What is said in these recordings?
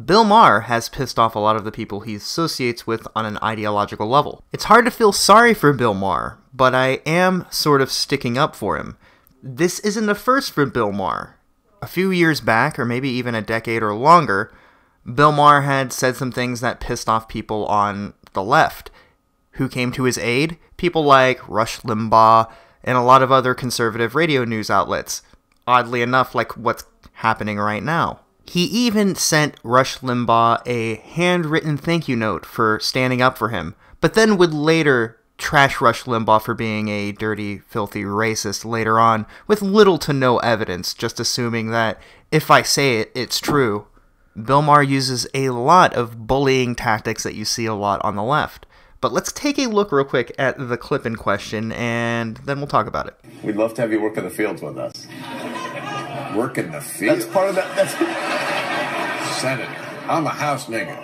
Bill Maher has pissed off a lot of the people he associates with on an ideological level. It's hard to feel sorry for Bill Maher, but I am sort of sticking up for him. This isn't a first for Bill Maher. A few years back, or maybe even a decade or longer, Bill Maher had said some things that pissed off people on the left. Who came to his aid? People like Rush Limbaugh and a lot of other conservative radio news outlets. Oddly enough, like what's happening right now. He even sent Rush Limbaugh a handwritten thank you note for standing up for him, but then would later trash Rush Limbaugh for being a dirty, filthy racist later on, with little to no evidence, just assuming that if I say it, it's true. Bill Maher uses a lot of bullying tactics that you see a lot on the left. But let's take a look real quick at the clip in question, and then we'll talk about it. We'd love to have you work in the fields with us. Work in the field? That's part of that. That's Senator. I'm a house nigga.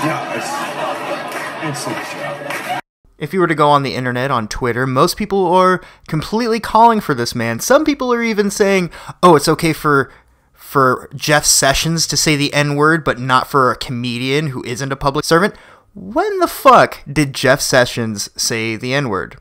No, it's a joke. If you were to go on the internet, on Twitter, most people are completely calling for this man. Some people are even saying, oh, it's okay for Jeff Sessions to say the N-word, but not for a comedian who isn't a public servant. When the fuck did Jeff Sessions say the N-word?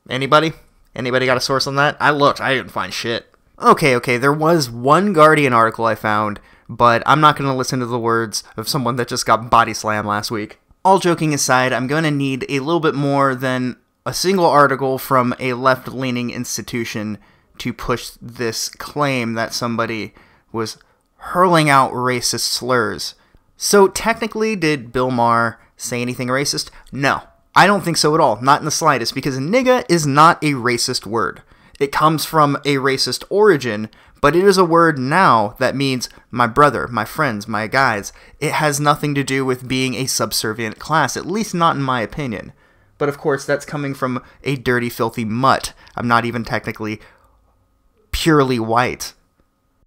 Anybody? Anybody got a source on that? I looked. I didn't find shit. Okay, there was one Guardian article I found, but I'm not going to listen to the words of someone that just got body slammed last week. All joking aside, I'm going to need a little bit more than a single article from a left-leaning institution to push this claim that somebody was hurling out racist slurs. So technically, did Bill Maher say anything racist? No, I don't think so at all, not in the slightest, because nigga is not a racist word. It comes from a racist origin, but it is a word now that means my brother, my friends, my guys. It has nothing to do with being a subservient class, at least not in my opinion. But of course, that's coming from a dirty, filthy mutt. I'm not even technically purely white.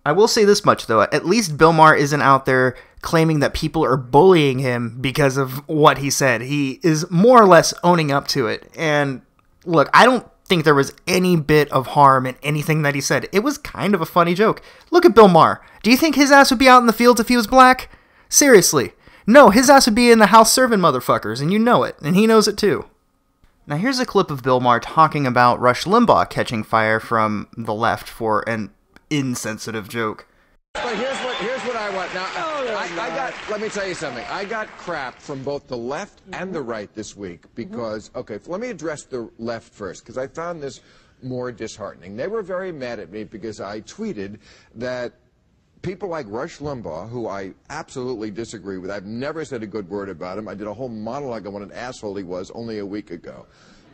I will say this much, though. At least Bill Maher isn't out there claiming that people are bullying him because of what he said. He is more or less owning up to it. And look, I don't think there was any bit of harm in anything that he said. It was kind of a funny joke. Look at Bill Maher. Do you think his ass would be out in the fields if he was black? Seriously. No, his ass would be in the house serving motherfuckers, and you know it, and he knows it too. Now here's a clip of Bill Maher talking about Rush Limbaugh catching fire from the left for an insensitive joke. But here's what I want. Now, let me tell you something. I got crap from both the left and the right this week because, okay, let me address the left first, because I found this more disheartening. They were very mad at me because I tweeted that people like Rush Limbaugh, who I absolutely disagree with, I've never said a good word about him. I did a whole monologue on what an asshole he was only a week ago.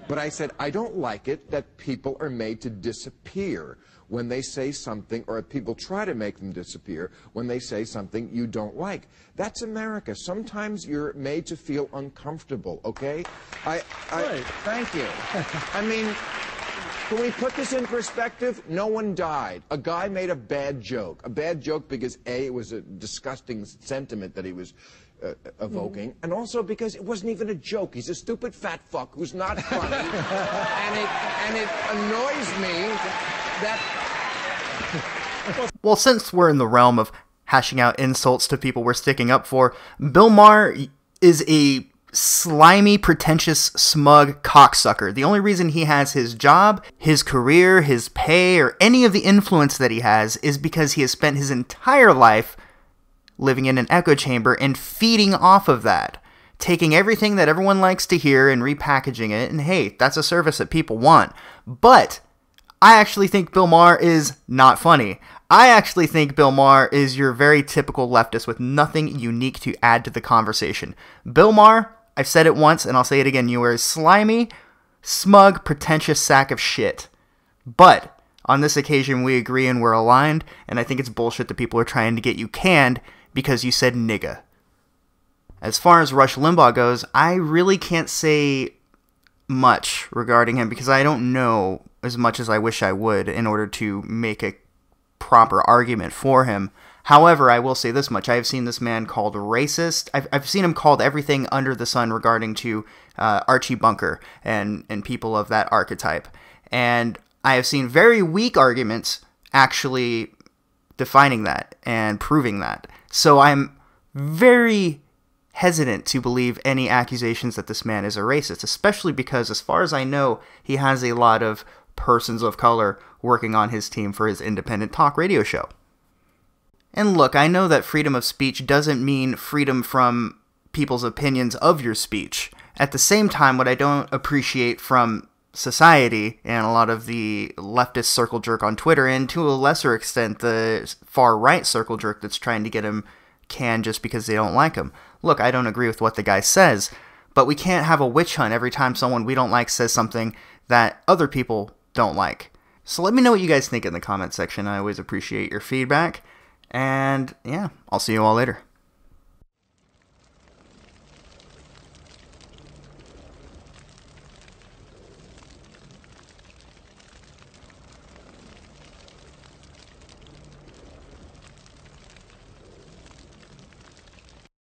But I said, I don't like it that people are made to disappear when they say something, or people try to make them disappear when they say something you don't like. That's America. Sometimes you're made to feel uncomfortable, okay? Right. Thank you. I mean, can we put this in perspective? No one died. A guy made a bad joke. A bad joke because, A, it was a disgusting sentiment that he was evoking, and also because it wasn't even a joke. He's a stupid fat fuck who's not funny, and it annoys me that... Well, since we're in the realm of hashing out insults to people we're sticking up for, Bill Maher is a slimy, pretentious, smug cocksucker. The only reason he has his job, his career, his pay, or any of the influence that he has is because he has spent his entire life living in an echo chamber and feeding off of that. Taking everything that everyone likes to hear and repackaging it, and hey, that's a service that people want. But I actually think Bill Maher is not funny. I actually think Bill Maher is your very typical leftist with nothing unique to add to the conversation. Bill Maher, I've said it once and I'll say it again, you are a slimy, smug, pretentious sack of shit. But on this occasion we agree and we're aligned, and I think it's bullshit that people are trying to get you canned because you said nigga. As far as Rush Limbaugh goes, I really can't say much regarding him because I don't know as much as I wish I would in order to make a proper argument for him. However, I will say this much. I have seen this man called racist. I've seen him called everything under the sun regarding to Archie Bunker and people of that archetype. And I have seen very weak arguments actually defining that and proving that. So I'm very hesitant to believe any accusations that this man is a racist, especially because, as far as I know, he has a lot of persons of color working on his team for his independent talk radio show. And look, I know that freedom of speech doesn't mean freedom from people's opinions of your speech. At the same time, what I don't appreciate from society and a lot of the leftist circle jerk on Twitter, and to a lesser extent the far-right circle jerk that's trying to get him canned just because they don't like him. Look, I don't agree with what the guy says, but we can't have a witch hunt every time someone we don't like says something that other people don't like. So let me know what you guys think in the comment section. I always appreciate your feedback. And yeah, I'll see you all later.